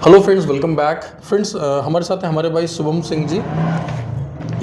Hello friends, welcome back. Friends, हमारे साथ हैं हमारे भाई शुभम सिंह जी।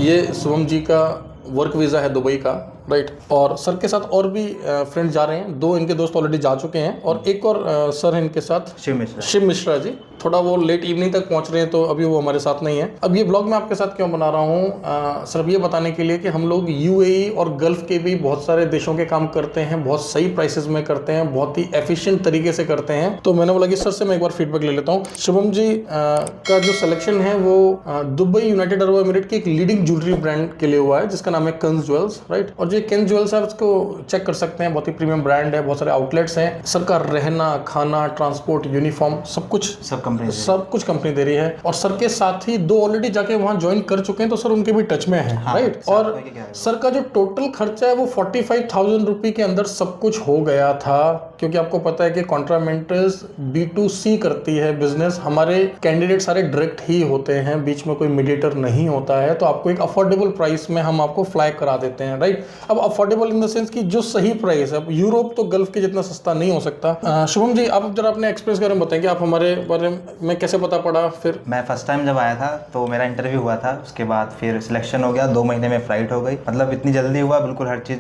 ये शुभम जी का वर्क वीज़ा है दुबई का, राइट। और सर के साथ और भी फ्रेंड्स जा रहे हैं, 2 इनके दोस्त ऑलरेडी जा चुके हैं और एक और सर है इनके साथ, शिव मिश्रा जी। थोड़ा वो लेट इवनिंग तक पहुंच रहे हैं तो अभी वो हमारे साथ नहीं है। अब ये ब्लॉग मैं आपके साथ क्यों बना रहा हूँ, सिर्फ ये बताने के लिए कि हम लोग यूएई और गल्फ के भी बहुत सारे देशों के काम करते हैं, बहुत सही प्राइसेस में करते हैं, बहुत ही एफिशिएंट तरीके से करते हैं। तो मैंने बोला कि सर से मैं एक बार फीडबैक ले लेता हूँ। शुभम जी का जो सिलेक्शन है वो दुबई यूनाइटेड अरब एमिरेट की एक लीडिंग ज्वेलरी ब्रांड के लिए हुआ है जिसका नाम है कंज ज्वेल्स, राइट। और जो कंज ज्वेल्स है उसको चेक कर सकते हैं, बहुत ही प्रीमियम ब्रांड है, बहुत सारे आउटलेट्स हैं। सर का रहना, खाना, ट्रांसपोर्ट, यूनिफॉर्म सब कुछ कंपनी दे रही है। और सर के साथ ही 2 ऑलरेडी जाके वहां ज्वाइन कर चुके हैं तो सर उनके भी टच में है, राइट। और सर का जो टोटल खर्चा है वो 45,000 रुपये के अंदर सब कुछ हो गया था, क्योंकि आपको पता है कि कॉन्ट्रामेंटर्स B2C करती है बिजनेस। हमारे कैंडिडेट सारे डायरेक्ट ही होते हैं, बीच में कोई मीडिएटर नहीं होता है। तो आपको एक अफोर्डेबल प्राइस में हम आपको फ्लाई करा देते हैं, राइट। अब अफोर्डेबल इन द सेंस की जो सही प्राइस है, यूरोप तो गल्फ के जितना सस्ता नहीं हो सकता। शुभम जी, आप जरा अपने एक्सपीरियंस के बारे में बताएं कि आप हमारे बारे में कैसे पता पड़ा। फिर मैं फर्स्ट टाइम जब आया था तो मेरा इंटरव्यू हुआ था, उसके बाद फिर सिलेक्शन हो गया, 2 महीने में फ्लाइट हो गई। मतलब इतनी जल्दी हुआ, बिल्कुल हर चीज़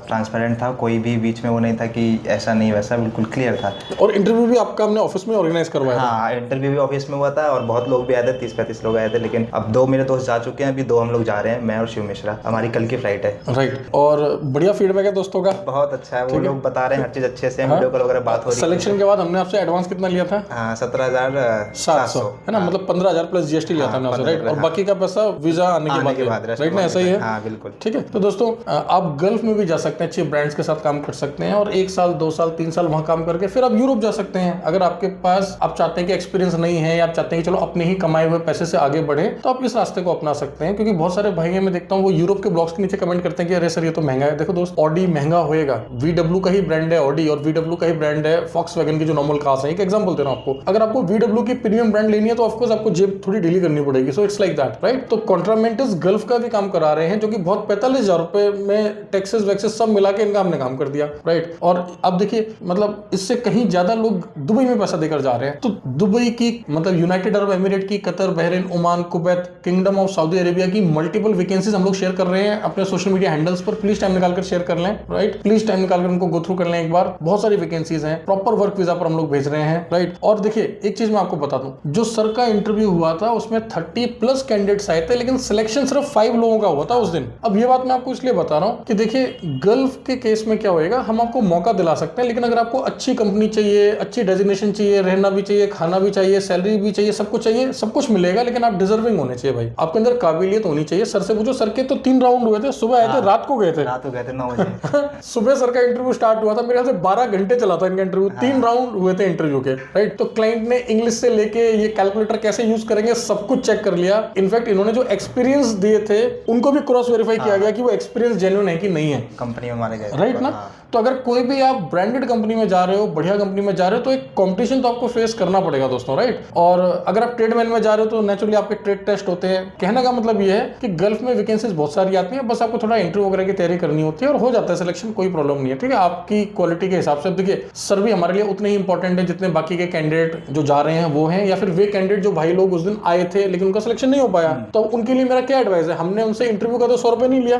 ट्रांसपेरेंट था, कोई भी बीच में वो नहीं था कि ऐसा नहीं वैसा, बिल्कुल क्लियर था। और इंटरव्यू भी आपका हमने ऑफिस में ऑर्गेनाइज करवाया? हाँ, इंटरव्यू भी ऑफिस में हुआ था और बहुत लोग भी आए थे, 30-35 लोग आए थे। लेकिन अब 2 मेरे दोस्त जा चुके हैं, अभी 2 हम लोग जा रहे हैं, मैं और शिव मिश्रा। हमारी कल की फ्लाइट है, राइट। और बढ़िया फीडबैक है दोस्तों का, बहुत अच्छा है। वो लोग बता रहे हैं हर चीज़ अच्छे से, वीडियो कॉल वगैरह बात हो रही है। सिलेक्शन के बाद हमने आपसे एडवांस कितना लिया था? 17,700 है ना, मतलब 15,000 प्लस जीएसटी लिया था हमने आपसे, राइट। और बाकी का पैसा वीजा आने के बाद, राइट ना, ऐसा ही है। हाँ बिल्कुल, ठीक है। तो दोस्तों, आप गल्फ में भी जा सकते हैं, अच्छे ब्रांड्स के साथ काम कर सकते हैं और 1 साल 2 साल 3 साल वहां काम करके फिर आप यूरोप जा सकते हैं। अगर आपके पास, आप चाहते हैं कि एक्सपीरियंस नहीं है या आप चाहते हैं कि चलो अपने ही कमाए हुए पैसे से आगे बढ़े, तो आप इस रास्ते को अपना सकते हैं। क्योंकि बहुत सारे भाई मैं देखता हूँ वो यूरोप के ब्लॉग्स के नीचे कमेंट करते हैं कि अरे सर ये तो महंगा है। देखो दोस्त, ऑडी महंगा होएगा, VW का ही ब्रांड है ऑडी और VW का ही ब्रांड है फॉक्सवैगन की जो नॉर्मल कार्स है। एक एग्जांपल दे रहा हूं आपको, अगर आपको VW की प्रीमियम ब्रांड लेनी है तो ऑफ कोर्स आपको जेब थोड़ी ढीली करनी पड़ेगी। So it's like that, right. तो कॉन्ट्रामेंटर्स गल्फ का भी काम करा रहे हैं, जो कि बहुत 45,000 रुपए में टैक्सेस वैक्सेस सब मिला के इनका हमने काम कर दिया, राइट। और अब देखिए, मतलब इससे कहीं ज्यादा लोग दुबई में पैसा देकर जा रहे हैं। तो दुबई की, मतलब यूनाइटेड अरब एमिरेट की, Qatar, Bahrain, Oman, Kuwait, kingdom of Saudi Arabia की मल्टीपल वैकेंसीज हम लोग शेयर कर रहे हैं अपने सोशल मीडिया हैंडल्स पर। प्लीज टाइम निकालकर शेयर कर लें, राइट। प्लीज टाइम निकालकर उनको गो थ्रू कर लें एक बार। बहुत सारी वैकेंसीज हैं, प्रॉपर वर्क वीजा पर हम लोग भेज रहे हैं, राइट। और देखिए, एक चीज मैं आपको बता दूं, जो सर का इंटरव्यू हुआ था उसमें 30+ कैंडिडेट्स आए थे, लेकिन सिलेक्शन सिर्फ 5 लोगों का हुआ था उस दिन। अब ये बात मैं आपको इसलिए बता रहा हूं कि देखिए, गल्फ के केस में क्या होएगा, हम आपको मौका दिला सकते हैं, लेकिन अगर आपको अच्छी कंपनी चाहिए, अच्छी डेजिग्नेशन चाहिए, रहना भी चाहिए, खाना भी चाहिए, सैलरी भी चाहिए, सब कुछ चाहिए, सब कुछ मिलेगा, लेकिन आप डिजर्विंग होने चाहिए भाई, आपके अंदर काबिलियत होनी चाहिए। सर से पूछो, सर के तो 3 राउंड हुए थे, सुबह आए थे, रात को गए थे 9 बजे। सुबह सर का इंटरव्यू स्टार्ट हुआ था, मेरे ख्याल से 12 घंटे चला था इनका इंटरव्यू। 3 राउंड हुए थे इंटरव्यू के, राइट। तो क्लाइंट ने इंग्लिश से लेके ये कैलकुलेटर कैसे यूज करेंगे सब कुछ चेक कर लिया। इनफैक्ट इन्होंने जो एक्सपीरियंस दिए थे उनको भी क्रॉस वेरीफाई किया गया कि वो एक्सपीरियंस जेन्युइन है कि नहीं है, कंपनी में माने गए, राइट ना। तो अगर कोई भी आप ब्रांडेड कंपनी में जा रहे हो, बढ़िया कंपनी में जा रहे हो, तो एक कंपटीशन तो आपको फेस करना पड़ेगा दोस्तों, राइट। और अगर आप ट्रेडमैन में जा रहे हो तो नेचुरली आपके ट्रेड टेस्ट होते हैं। कहने का मतलब ये है कि गल्फ में वैकेंसीज बहुत सारी आती हैं, बस आपको थोड़ा इंटरव्यू वगैरह की तैयारी करनी होती है और हो जाता है सिलेक्शन, कोई प्रॉब्लम नहीं है, ठीक है। आपकी क्वालिटी के हिसाब से देखिए, सर भी हमारे लिए उतने ही इंपॉर्टेंट है जितने बाकी के कैंडिडेट जो जा रहे हैं वो हैं, या फिर वे कैंडिडेट जो भाई लोग उस दिन आए थे लेकिन उनका सिलेक्शन नहीं हो पाया। तो उनके लिए मेरा क्या एडवाइस है, हमने उनसे इंटरव्यू का तो 100 रुपए नहीं लिया,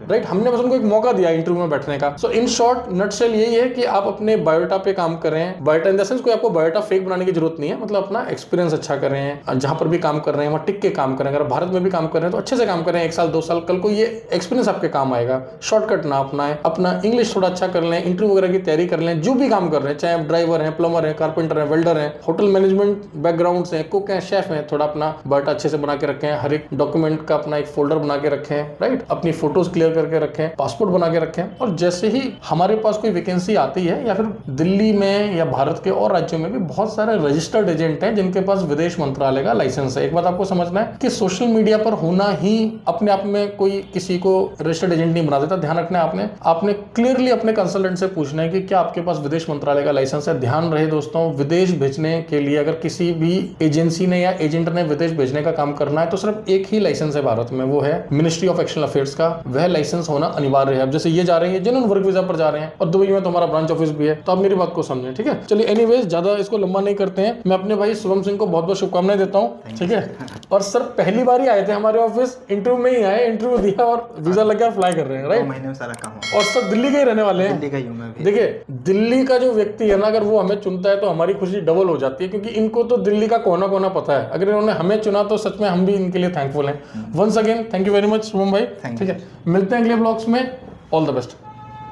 राइट। हमने बस उनको एक मौका दिया इंटरव्यू में बैठने का। सो इन शॉर्ट नटशेल यही है कि आप अपने बायोडाटा पे काम करें। बायोडाटा इन द सेंस कोई आपको बायोडाटा फेक बनाने की जरूरत नहीं है, मतलब अपना एक्सपीरियंस अच्छा करें, जहां पर भी काम कर रहे हैं वहां टिक के काम करें। अगर भारत में भी काम कर रहे हैं तो अच्छे से काम करें, 1 साल 2 साल, कल को ये एक्सपीरियंस आपके काम आएगा। शॉर्टकट ना अपनाएं, अपना इंग्लिश थोड़ा अच्छा कर लें, इंटरव्यू वगैरह की तैयारी कर लें। जो भी काम कर रहे हैं, चाहे आप ड्राइवर हैं, प्लम्बर हैं, कारपेंटर हैं, वेल्डर हैं, होटल मैनेजमेंट बैकग्राउंड से, कुक हैं, शेफ हैं, थोड़ा अपना बायोडाटा अच्छे से बना के रखें। हर एक डॉक्यूमेंट का अपना एक फोल्डर बना के रखें, राइट। अपनी फोटोज क्लियर करके रखें, पासपोर्ट बना के रखें। और जैसे ही हमारे पास कोई वैकेंसी आती है, या फिर दिल्ली में या भारत के और राज्यों में भी बहुत सारे रजिस्टर्ड एजेंट हैं जिनके पास विदेश मंत्रालय का लाइसेंस है। एक बात आपको समझना है कि सोशल मीडिया पर होना ही अपने आप में कोई किसी को रजिस्टर्ड एजेंट नहीं बना देता। ध्यान रखना है, आपने क्लियरली अपने कंसल्टेंट से पूछना है कि क्या आपके पास विदेश मंत्रालय का लाइसेंस है। ध्यान रहे दोस्तों, विदेश भेजने के लिए अगर किसी भी एजेंसी ने या एजेंट ने विदेश भेजने का काम करना है तो सिर्फ एक ही लाइसेंस है भारत में, वो है मिनिस्ट्री ऑफ एक्सटर्नल अफेयर्स का। वह लाइसेंस होना अनिवार्य है। अब जैसे ये जा रहे हैं, जिन्होंने वर्क वीजा पर जा रहे रहे हैं और दुबई में तो हमारा ब्रांच ऑफिस भी है, तो आप मेरी बात को समझें, ठीक है। चलिए एनीवेज ज्यादा इसको लंबा नहीं करते हैं, मैं अपने भाई शुभम सिंह को बहुत बहुत शुभकामनाएं देता हूँ, ठीक है। और सर पहली बार ही आए थे हमारे ऑफिस, इंटरव्यू में ही आए, इंटरव्यू दिया और वीजा लग गया, फ्लाई कर रहे हैं, 2 राइट। महीने में सारा काम हो और सर दिल्ली के ही रहने वाले हैं। दिल्ली का ही हूँ मैं भी। देखिए दिल्ली का जो व्यक्ति है ना, अगर वो हमें चुनता है तो हमारी खुशी डबल हो जाती है, क्योंकि इनको तो दिल्ली का कोना कोना पता है। अगर इन्होंने हमें चुना तो सच में हम भी इनके लिए थैंकफुल हैं। Once again thank you very much Shubham भाई, ठीक है। मिलते हैं अगले ब्लॉग्स में, ऑल द बेस्ट।